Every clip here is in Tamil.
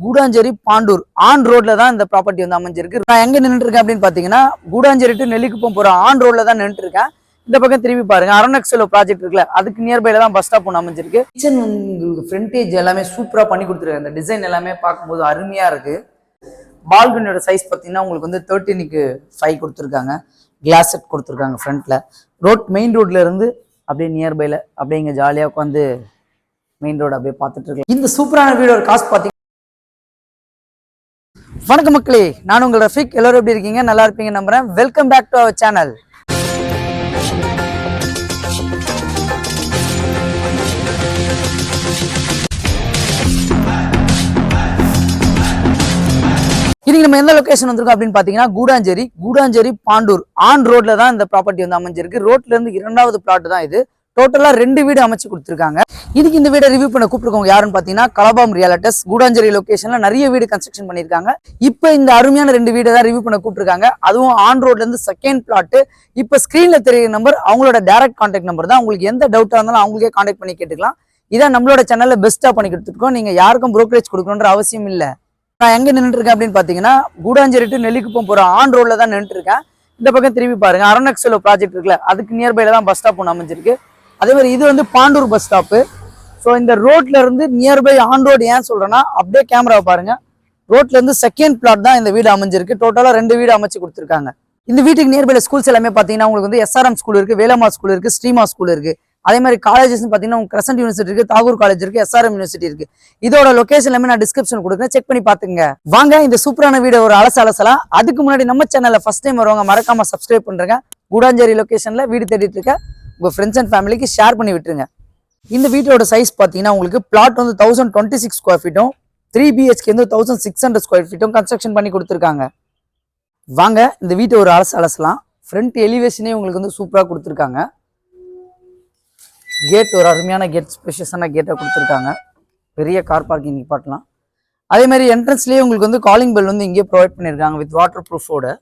கூடாஞ்சேரி பாண்டூர் ஆன் ரோட்ல தான் இந்த ப்ராப்பர்ட்டி வந்து அமைஞ்சிருக்கு. நான் எங்க நின்றுட்டு இருக்கேன் அப்படின்னு பாத்தீங்கன்னா கூடாஞ்சேரி டு நெல்லிக்குப்பம் போற ஆன் ரோட்ல தான் நின்றுட்டு இருக்கேன். இந்த பக்கம் திரும்பி பாருங்க, அரண்எக்ஸலோ ப்ராஜெக்ட் இருக்குல்ல, அதுக்கு நியர்பைல தான் பஸ் ஸ்டாப் ஒன்று அமைஞ்சிருக்கு. கிச்சன் உங்களுக்கு ஃப்ரண்டேஜ் எல்லாமே சூப்பரா பண்ணி கொடுத்துருக்காங்க. இந்த டிசைன் எல்லாமே பார்க்கும்போது அருமையா இருக்கு. பால்கனியோட சைஸ் பார்த்தீங்கன்னா உங்களுக்கு வந்து 13x5 கொடுத்துருக்காங்க. கிளாஸ் செட் கொடுத்துருக்காங்க ஃப்ரண்ட்ல. மெயின் ரோட்ல இருந்து அப்படியே நியர்பைல அப்படியே இங்க ஜாலியா உட்காந்து மெயின் ரோடு அப்படியே பார்த்துட்டு இருக்கேன். இந்த சூப்பரான வீடோட காஸ்ட் பார்த்தீங்கன்னா, வணக்கம் மக்களே, நான் உங்கள் ரஃபிக். எல்லாரும் எப்படி இருக்கீங்க? நல்லா இருப்பீங்க நம்புறேன். Welcome back to our channel. இன்னைக்கு நம்ம எந்த லொகேஷன் வந்திருக்கோம் அப்படின்னு பாத்தீங்கன்னா கூடாஞ்சேரி பாண்டூர் ஆன் ரோட்ல தான் இந்த ப்ராப்பர்ட்டி வந்து அமைஞ்சிருக்கு. ரோட்ல இருந்து 2வது பிளாட் தான் இது. டோட்டலா 2 வீடு அமைச்சு கொடுத்துருக்காங்க. இதுக்கு இந்த வீடை ரிவ்யூ பண்ண கூப்பிட்டுருக்கோங்க யாருன்னு பாத்தீங்கன்னா கலபாம் ரியாலிட்டர்ஸ். கூடாஞ்சேரி லொகேஷன்ல நிறைய வீடு கன்ஸ்ட்ரக்ஷன் பண்ணிருக்காங்க. இப்ப இந்த அருமையான 2 வீடு தான் ரிவ்யூ பண்ண கூப்பிட்டுருக்காங்க. அதுவும் ஆன் ரோட்ல இருந்து செகண்ட் பிளாட். இப்ப ஸ்கிரீன்ல தெரியுற நம்பர் அவங்களோட டைரக்ட் கான்டாக்ட் நம்பர் தான். உங்களுக்கு எந்த டவுட்டா இருந்தாலும் அவங்களுக்கே கான்டாக்ட் பண்ணி கேட்டுக்கலாம். இதான் நம்மளோட சேனல்ல பெஸ்டா பண்ணி கொடுத்துருக்கோம். நீங்க யாருக்கும் புரோக்கரேஜ் கொடுக்கணுன்ற அவசியம் இல்லை. நான் எங்க நின்றுட்டு இருக்கேன் அப்படின்னு பாத்தீங்கன்னா கூடாஞ்சேரி டு நெல்லிக்குப்பம் போற ஆன் ரோட்ல தான் நின்றுட்டு இருக்கேன். இந்த பக்கம் திரும்பி பாருங்க, அரண்எக்ஸலோ ப்ராஜெக்ட் இருக்குல்ல, அதுக்கு நியர்பைல தான் பஸ் ஸ்டாப் ஒன்று அமைஞ்சிருக்கு. அதே மாதிரி இது வந்து பாண்டூர் பஸ் ஸ்டாப்பு. ஸோ இந்த ரோட்ல இருந்து நியர்பை ஆன் ரோடு ஏன் சொல்றேன்னா, அப்படியே கேமராவை பாருங்க, ரோட்ல இருந்து செகண்ட் பிளாட் தான் இந்த வீடு அமைஞ்சிருக்கு. டோட்டலா 2 வீடு அமைச்சு கொடுத்துருக்காங்க. இந்த வீட்டுக்கு நியர்பைல ஸ்கூல்ஸ் எல்லாமே பாத்தீங்கன்னா உங்களுக்கு வந்து SRM ஸ்கூல் இருக்கு, வேலம்மா ஸ்கூல் இருக்கு, ஸ்ரீமா ஸ்கூல் இருக்கு. அதே மாதிரி காலேஜஸ் பாத்தீங்கன்னா கிரசன்ட் யூனிவர்சிட்டி இருக்கு, தாகூர் காலேஜ் இருக்கு, SRM யூனிவர்சிட்டி இருக்கு. இதோட லொகேஷன் எல்லாமே நான் டிஸ்கிரிப்ஷன் கொடுக்குறேன், செக் பண்ணி பாத்துங்க. வாங்க இந்த சூப்பரான வீடியோ ஒரு அலசலாம். அதுக்கு முன்னாடி நம்ம சேனல்ல ஃபர்ஸ்ட் டைம் வருவாங்க, மறக்காம சப்ஸ்கிரைப் பண்றேங்க. கூடாஞ்சேரி லொகேஷன்ல வீடு தேடிட்டு இருக்க உங்க ஃப்ரெண்ட்ஸ் அண்ட் ஃபேமிலிக்கு ஷேர் பண்ணி விட்டுருங்க. இந்த வீட்டோட சைஸ் பாத்தீங்கன்னா உங்களுக்கு பிளாட் வந்து 1026 ஸ்கொயர் ஃபீட்டும் 3 BHK வந்து 1600 ஸ்கொயர் ஃபீட்டும் கன்ஸ்ட்ரக்ஷன் பண்ணி கொடுத்துருக்காங்க. வாங்க இந்த வீட்டை ஒரு அலசலாம். ஃப்ரண்ட் எலிவேஷனே உங்களுக்கு வந்து சூப்பரா கொடுத்துருக்காங்க. கேட் ஒரு அருமையான கேட், ஸ்பெஷியஸான கேட்டை கொடுத்துருக்காங்க. பெரிய கார் பார்க்கிங் நிப்பாட்டலாம். அதே மாதிரி என்ட்ரன்ஸ்லேயே உங்களுக்கு வந்து காலிங் பெல் வந்து இங்கே ப்ரொவைட் பண்ணியிருக்காங்க வித் வாட்டர் ப்ரூஃபோட.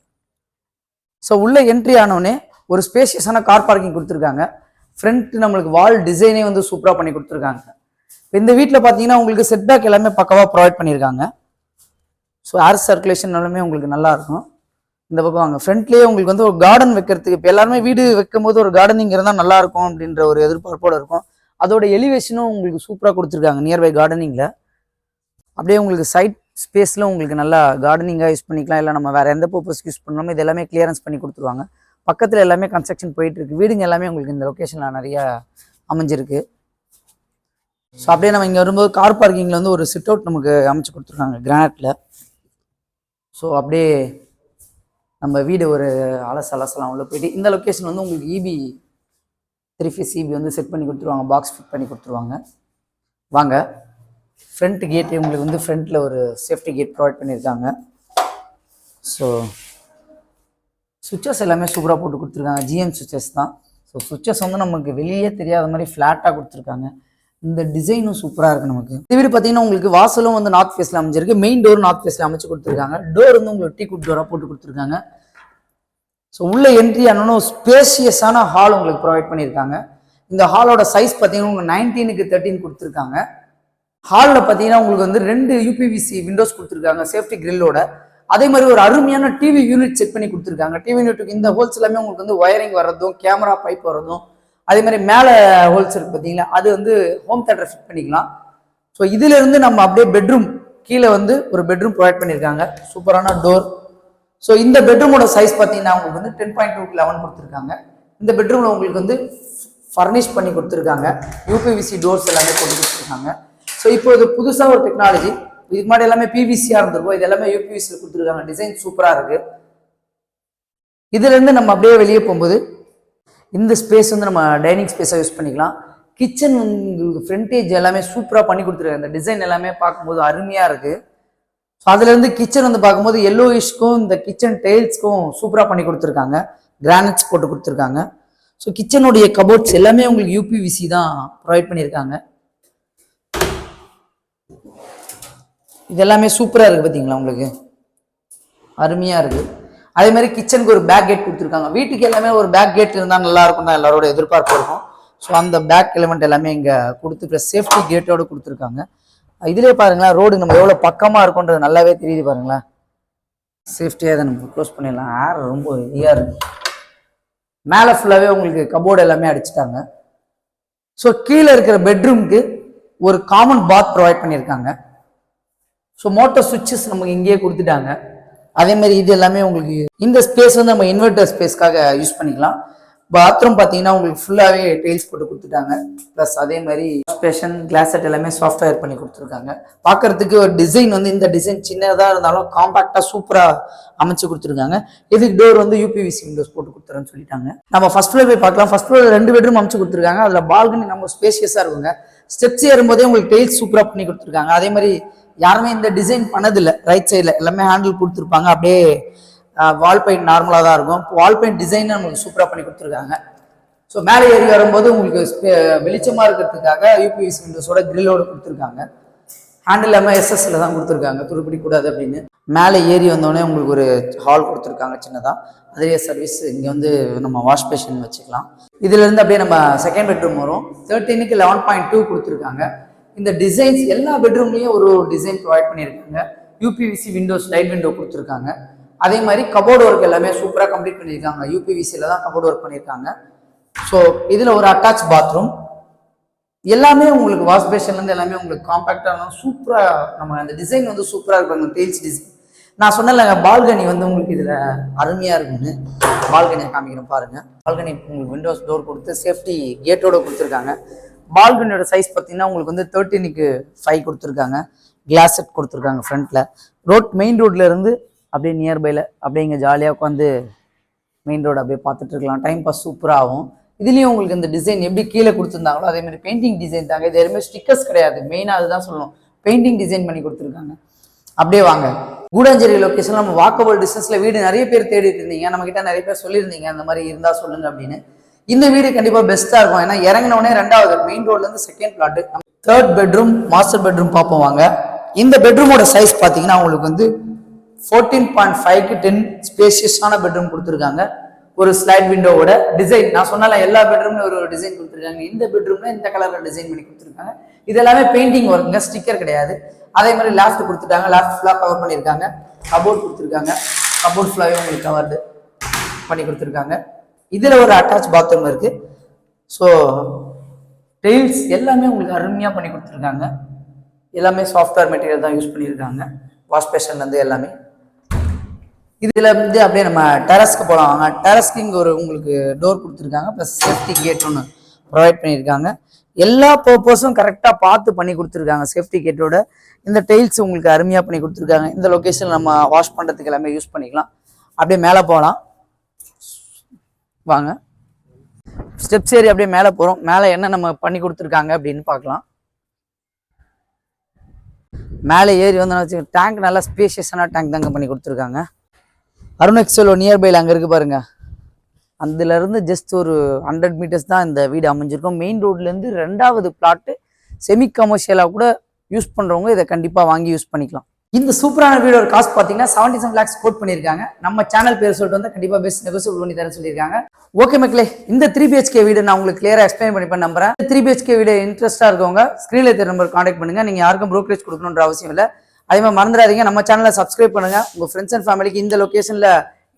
ஸோ உள்ள என்ட்ரி ஆனோடனே ஒரு ஸ்பேஷியஸான கார் பார்க்கிங் கொடுத்துருக்காங்க. ஃப்ரண்ட் நம்மளுக்கு வால் டிசைனே வந்து சூப்பராக பண்ணி கொடுத்துருக்காங்க. இந்த வீட்டில் பார்த்தீங்கன்னா உங்களுக்கு செட்பேக் எல்லாமே பக்கவாக ப்ரொவைட் பண்ணியிருக்காங்க. ஸோ ஏர் சர்க்குலேஷன் எல்லாமே உங்களுக்கு நல்லா இருக்கும். இந்த பக்கம் வாங்க, ஃப்ரண்ட்லேயே உங்களுக்கு வந்து ஒரு கார்டன் வைக்கிறதுக்கு, இப்போ எல்லாருமே வீடு வைக்கும் போது ஒரு கார்டனிங் இருந்தால் நல்லா இருக்கும் அப்படின்ற ஒரு எதிர்பார்ப்போட இருக்கும். அதோட எலிவேஷனும் உங்களுக்கு சூப்பராக கொடுத்துருக்காங்க. நியர்பை கார்டனிங்கில் அப்படியே உங்களுக்கு சைட் ஸ்பேஸில் உங்களுக்கு நல்லா கார்டனிங்காக யூஸ் பண்ணிக்கலாம். இல்லை நம்ம வேறு எந்த பர்பஸ்க்கு யூஸ் பண்ணாமல் இது எல்லாமே கிளியரன்ஸ் பண்ணி கொடுத்துருவாங்க. பக்கத்தில் எல்லாமே கன்ஸ்ட்ரக்ஷன் போயிட்டு இருக்கு. வீடுங்க எல்லாமே உங்களுக்கு இந்த லொக்கேஷனில் நிறைய அமைஞ்சிருக்கு. ஸோ அப்படியே நம்ம இங்கே வரும்போது கார் பார்க்கிங்கில் வந்து ஒரு சிட் அவுட் நமக்கு அமைச்சு கொடுத்துருக்காங்க கிரானைட்டில். ஸோ அப்படியே நம்ம வீடு ஒரு அலசலாம் உள்ள போயிட்டு. இந்த லொக்கேஷன் வந்து உங்களுக்கு EB 3 phase EB வந்து செட் பண்ணி கொடுத்துருவாங்க, பாக்ஸ் ஃபிட் பண்ணி கொடுத்துருவாங்க. வாங்க, ஃப்ரண்ட் கேட்டு உங்களுக்கு வந்து ஃப்ரண்ட்டில் ஒரு சேஃப்டி கேட் ப்ரொவைட் பண்ணியிருக்காங்க. ஸோ சுவிட்சஸ் எல்லாமே சூப்பராக போட்டு கொடுத்துருக்காங்க. GM சுவிட்சஸ் தான். ஸோ சுவிட்சஸ் வந்து நமக்கு வெளியே தெரியாத மாதிரி ஃப்ளாட்டாக கொடுத்துருக்காங்க. இந்த டிசைனும் சூப்பராக இருக்குது நமக்கு. இந்த வீடு பார்த்தீங்கன்னா உங்களுக்கு வாசலும் வந்து நார்த் ஃபேஸில் அமைஞ்சிருக்கு. மெயின் டோர் நார்த் ஃபேஸில் அமைச்சு கொடுத்துருக்காங்க. டோர் வந்து உங்களுக்கு டீ குட் டோராக போட்டு கொடுத்துருக்காங்க. ஸோ உள்ள என்ட்ரி ஆனோன்னு ஸ்பேஷியஸான ஹால் உங்களுக்கு ப்ரொவைட் பண்ணியிருக்காங்க. இந்த ஹாலோட சைஸ் பார்த்தீங்கன்னா உங்களுக்கு 19x 13 கொடுத்துருக்காங்க. ஹாலில் பார்த்தீங்கன்னா உங்களுக்கு வந்து 2 UPVC விண்டோஸ் கொடுத்துருக்காங்க சேஃப்டி கிரில்லோட. அதே மாதிரி ஒரு அருமையான டிவி யூனிட் செட் பண்ணி கொடுத்துருக்காங்க. டிவி யூனிட்டுக்கு இந்த ஹோல்ஸ் எல்லாமே உங்களுக்கு வந்து ஒயரிங் வர்றதும் கேமரா பைப் வர்றதும், அதே மாதிரி மேலே ஹோல்ஸ் இருக்கு பார்த்தீங்களா, அது வந்து ஹோம் தியேட்டர் ஃபிட் பண்ணிக்கலாம். ஸோ இதுல இருந்து நம்ம அப்படியே பெட்ரூம் கீழே வந்து ஒரு பெட்ரூம் ப்ரொவைட் பண்ணியிருக்காங்க. சூப்பரான டோர். ஸோ இந்த பெட்ரூமோட சைஸ் பார்த்தீங்கன்னா உங்களுக்கு வந்து 10.2x 11 கொடுத்துருக்காங்க. இந்த பெட்ரூம்ல உங்களுக்கு வந்து ஃபர்னிஷ் பண்ணி கொடுத்துருக்காங்க. UPVC டோர்ஸ் எல்லாமே போட்டு கொடுத்துருக்காங்க. ஸோ இப்போ இது புதுசாக ஒரு டெக்னாலஜி. இதுக்கு முன்னாடி எல்லாமே PVC-ஆ இருந்திருக்கும், இது எல்லாமே UPVC கொடுத்துருக்காங்க. டிசைன் சூப்பராக இருக்கு. இதுல இருந்து நம்ம அப்படியே வெளியே போகும்போது இந்த ஸ்பேஸ் வந்து நம்ம டைனிங் ஸ்பேஸாக யூஸ் பண்ணிக்கலாம். கிச்சன் உங்களுக்கு ஃப்ரண்டேஜ் எல்லாமே சூப்பராக பண்ணி கொடுத்துருக்காங்க. இந்த டிசைன் எல்லாமே பார்க்கும்போது அருமையாக இருக்கு. ஸோ அதுலேருந்து கிச்சன் வந்து பார்க்கும்போது எல்லோயிஷ்க்கும் இந்த கிச்சன் டைல்ஸ்க்கும் சூப்பராக பண்ணி கொடுத்துருக்காங்க. கிரானைட்ஸ் போட்டு கொடுத்துருக்காங்க. ஸோ கிச்சனுடைய கபோர்ட்ஸ் எல்லாமே உங்களுக்கு UPVC தான் ப்ரொவைட் பண்ணியிருக்காங்க. இது எல்லாமே சூப்பராக இருக்குது பார்த்தீங்களா, உங்களுக்கு அருமையாக இருக்குது. அதே மாதிரி கிச்சனுக்கு ஒரு பேக் கேட் கொடுத்துருக்காங்க. வீட்டுக்கு எல்லாமே ஒரு பேக் கேட் இருந்தால் நல்லா இருக்கும் தான் எல்லாரோட எதிர்பார்ப்பு இருக்கும். ஸோ அந்த பேக் எலிமெண்ட் எல்லாமே இங்கே கொடுத்து ப்ளஸ் சேஃப்டி கேட்டோடு கொடுத்துருக்காங்க. இதுலயே பாருங்களேன் ரோடு நம்ம எவ்வளவு பக்கமா இருக்கும்ன்றது நல்லாவே தெரியுது பாருங்களேன். சேஃப்டியா தான் நம்ம க்ளோஸ் பண்ணிடலாம். ஏர் ரொம்ப ஈயா இருக்கு. மேலே ஃபுல்லாவே உங்களுக்கு கபோர்டு எல்லாமே அடிச்சுட்டாங்க. ஸோ கீழே இருக்கிற பெட்ரூம்க்கு ஒரு காமன் பாத் ப்ரொவைட் பண்ணியிருக்காங்க. ஸோ மோட்டர் சுவிட்சஸ் நமக்கு இங்கேயே கொடுத்துட்டாங்க. அதே மாதிரி இது எல்லாமே உங்களுக்கு இந்த ஸ்பேஸ் வந்து நம்ம இன்வெர்டர் ஸ்பேஸ்க்காக யூஸ் பண்ணிக்கலாம். பாத்ரூம் பார்த்தீங்கன்னா உங்களுக்கு ஃபுல்லாகவே டைல்ஸ் போட்டு கொடுத்துட்டாங்க. ப்ளஸ் அதே மாதிரி ஸ்பேஷன் கிளாஸ் செட் எல்லாமே சாஃப்ட்வேர் பண்ணி கொடுத்துருக்காங்க. பார்க்கறதுக்கு ஒரு டிசைன் வந்து இந்த டிசைன் சின்னதாக இருந்தாலும் காம்பாக்டாக சூப்பராக அமைச்சு கொடுத்துருக்காங்க. இதுக்கு டோர் வந்து யூபிவிசி விண்டோஸ் போட்டு கொடுத்துறேன்னு சொல்லிட்டாங்க. நம்ம ஃபர்ஸ்ட் ஃப்ளோர் போய் பார்க்கலாம். ஃபர்ஸ்ட் ஃப்ளோர் 2 பெட்ரூம் அமைச்சு கொடுத்துருக்காங்க. அதில் பால்கனி நம்ம ஸ்பேஷியஸாக இருக்குங்க. ஸ்டெப்ஸ் ஏறும்போதே உங்களுக்கு டைல்ஸ் சூப்பராக பண்ணி கொடுத்துருக்காங்க. அதே மாதிரி யாருமே இந்த டிசைன் பண்ணதில்லை. ரைட் சைடில் எல்லாமே ஹேண்டில் கொடுத்துருப்பாங்க. அப்படியே வால் பெயிண்ட் நார்மலாக தான் இருக்கும். வால் பெயிண்ட் டிசைன் நம்மளுக்கு சூப்பராக பண்ணி கொடுத்துருக்காங்க. ஸோ மேலே ஏறி வரும்போது உங்களுக்கு வெளிச்சமாக இருக்கிறதுக்காக யூபிவிசி விண்டோஸோட கிரில்லோட கொடுத்துருக்காங்க. ஹேண்டில் எல்லாமே எஸ்எஸ்ல தான் கொடுத்துருக்காங்க, துருப்பிடி கூடாது அப்படின்னு. மேலே ஏறி வந்தோடனே உங்களுக்கு ஒரு ஹால் கொடுத்துருக்காங்க சின்னதாக. அதுலேயே சர்வீஸ் இங்கே வந்து நம்ம வாஷ் பேஷன் வச்சுக்கலாம். இதுலேருந்து அப்படியே நம்ம செகண்ட் பெட்ரூம் வரும். 13க்கு 11.2 கொடுத்துருக்காங்க. இந்த டிசைன்ஸ் எல்லா பெட்ரூம்லேயும் ஒரு டிசைன் ப்ரொவைட் பண்ணியிருக்காங்க. யூபிவிசி விண்டோஸ் லைட் விண்டோ கொடுத்துருக்காங்க. அதே மாதிரி கபோர்டு ஒர்க் எல்லாமே சூப்பராக கம்ப்ளீட் பண்ணியிருக்காங்க. யூபிவிசியில் தான் கபோர்டு ஒர்க் பண்ணியிருக்காங்க. ஸோ இதில் ஒரு அட்டாச் பாத்ரூம் எல்லாமே உங்களுக்கு வாஷ் பேஷன்லேருந்து எல்லாமே உங்களுக்கு காம்பாக்டாக சூப்பராக நம்ம அந்த டிசைன் வந்து சூப்பராக இருப்பாங்க. டைல்ஸ் டிசைன் நான் சொன்னேன்லங்க பால்கனி வந்து உங்களுக்கு இதில் அருமையாக இருக்குன்னு. பால்கனியை காமிக்கிறேன் பாருங்கள். பால்கனி உங்களுக்கு விண்டோஸ் டோர் கொடுத்து சேஃப்டி கேட்டோட கொடுத்துருக்காங்க. பால்கனியோட சைஸ் பார்த்தீங்கன்னா உங்களுக்கு வந்து 13க்கு 5 கொடுத்துருக்காங்க. கிளாஸ் செட் கொடுத்துருக்காங்க ஃப்ரண்ட்டில். மெயின் ரோட்ல இருந்து அப்படியே நியர்பையில் அப்படியே இங்கே ஜாலியாக உட்காந்து மெயின் ரோடு அப்படியே பார்த்துட்டு இருக்கலாம். டைம் பாஸ் சூப்பராக ஆகும். இதுலேயும் உங்களுக்கு இந்த டிசைன் எப்படி கீழே கொடுத்துருந்தாங்களோ அதே மாதிரி பெயிண்டிங் டிசைன் தாங்க. இது எதுவுமே ஸ்டிக்கர்ஸ் கிடையாது. மெயினாக அதுதான் சொல்லணும். பெயிண்டிங் டிசைன் பண்ணி கொடுத்துருக்காங்க. அப்படியே வாங்க. கூடாஞ்சேரி லொக்கேஷன் நம்ம வாக்கபிள் டிஸ்டன்ஸில் வீடு நிறைய பேர் தேடிட்டு இருந்தீங்க. நம்மக்கிட்ட நிறைய பேர் சொல்லியிருந்தீங்க அந்த மாதிரி இருந்தால் சொல்லுங்க அப்படின்னு. இந்த வீடு கண்டிப்பாக பெஸ்ட்டாக இருக்கும். ஏன்னா இறங்கினோடனே 2வது மெயின் ரோட்லேருந்து second flat. 3rd bedroom master bedroom பார்ப்போம் வாங்க. இந்த பெட்ரூமோட சைஸ் பார்த்தீங்கன்னா உங்களுக்கு வந்து 14.5க்கு 10 ஸ்பேஷியஸான பெட்ரூம் கொடுத்துருக்காங்க. ஒரு ஸ்லைட் விண்டோவோட டிசைன் நான் சொன்னால எல்லா பெட்ரூம்ல ஒரு டிசைன் கொடுத்துருக்காங்க. இந்த பெட்ரூம்ல இந்த கலர்ல டிசைன் பண்ணி கொடுத்துருக்காங்க. இது எல்லாமே பெயிண்டிங் ஒர்க்குங்க, ஸ்டிக்கர் கிடையாது. அதே மாதிரி லாஃப்ட் கொடுத்துட்டாங்க. லாஃப்ட் ஃபுல்லாக கவர் பண்ணியிருக்காங்க. கபோர்ட் கொடுத்துருக்காங்க. கபோர்ட் ஃபுல்லாகவே உங்களுக்கு கவர்டு பண்ணி கொடுத்துருக்காங்க. இதில் ஒரு அட்டாச் பாத்ரூம் இருக்கு. ஸோ டைல்ஸ் எல்லாமே உங்களுக்கு அருமையாக பண்ணி கொடுத்துருக்காங்க. எல்லாமே சாஃப்ட்வேர் மெட்டீரியல் தான் யூஸ் பண்ணியிருக்காங்க. வாஷ் பேஷன்லேருந்து எல்லாமே. இதில் வந்து அப்படியே நம்ம டெரஸ்க்கு போகலாம். டெரஸ்க்கு இங்கே ஒரு உங்களுக்கு டோர் கொடுத்துருக்காங்க. ப்ளஸ் சேஃப்டி கேட் ஒன்று ப்ரொவைட் பண்ணியிருக்காங்க. எல்லா பர்பஸும் கரெக்டாக பார்த்து பண்ணி கொடுத்துருக்காங்க. சேஃப்டி கேட்டோட இந்த டைல்ஸ் உங்களுக்கு அருமையாக பண்ணி கொடுத்துருக்காங்க. இந்த லொக்கேஷன் நம்ம வாஷ் பண்ணுறதுக்கு எல்லாமே யூஸ் பண்ணிக்கலாம். அப்படியே மேலே போகலாம் வாங்க. ஸ்டெப்ஸ் ஏறி அப்படியே மேலே போகிறோம். மேலே என்ன நம்ம பண்ணி கொடுத்துருக்காங்க அப்படின்னு பார்க்கலாம். மேலே ஏறி வந்தோம்னு வச்சு டேங்க் நல்லா ஸ்பேஷியஸான டேங்க் தாங்க பண்ணி கொடுத்துருக்காங்க. அருண் எக்ஸலோ நியர்பையில் அங்கே இருக்குது பாருங்க. அதுலேருந்து ஜஸ்ட் ஒரு 100 மீட்டர்ஸ் தான் இந்த வீடு அமைஞ்சிருக்கும். மெயின் ரோட்லேருந்து 2வது பிளாட்டு. செமி கமர்ஷியலாக கூட யூஸ் பண்ணுறவங்க இதை கண்டிப்பாக வாங்கி யூஸ் பண்ணிக்கலாம். இந்த சூப்பரான வீடோட காஸ்ட் பார்த்தீங்கன்னா 77 lakhs கோட் பண்ணியிருக்காங்க. நம்ம சேனல் பேர் சொல்லிட்டு வந்து கண்டிப்பாக பெஸ்ட் நெகோசியபிள் பண்ணி தரேன் சொல்லியிருக்காங்க. ஓகே மக்களே, இந்த 3 BHK வீடு நான் உங்களுக்கு கிளியராக எக்ஸ்பிளைன் பண்ணி நம்புறேன். 3 BHK வீடு இன்ட்ரெஸ்ட்டாக இருக்கவங்க ஸ்க்ரீனில் தெரிய நம்பர் கான்டாக்ட் பண்ணுங்க. நீங்கள் யாருக்கும் ப்ரோக்கரேஜ் கொடுக்கணுன்ற அவசியம் இல்லை. அதே மாதிரி மறந்துடாதீங்க, நம்ம சேனலை சப்ஸ்கிரைப் பண்ணுங்க. உங்கள் ஃப்ரெண்ட்ஸ் அண்ட் ஃபேமிலிக்கு இந்த லொக்கேஷனில்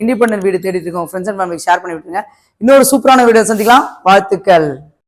இண்டிபெண்டன்ட் வீடு தேடிட்டு இருக்கோம் ஃப்ரெண்ட்ஸ் அண்ட் ஃபேமிலிக்கு ஷேர் பண்ணி விட்டுருங்க. இன்னொரு சூப்பரான வீடியோ சந்திக்கலாம். வாழ்த்துக்கள்.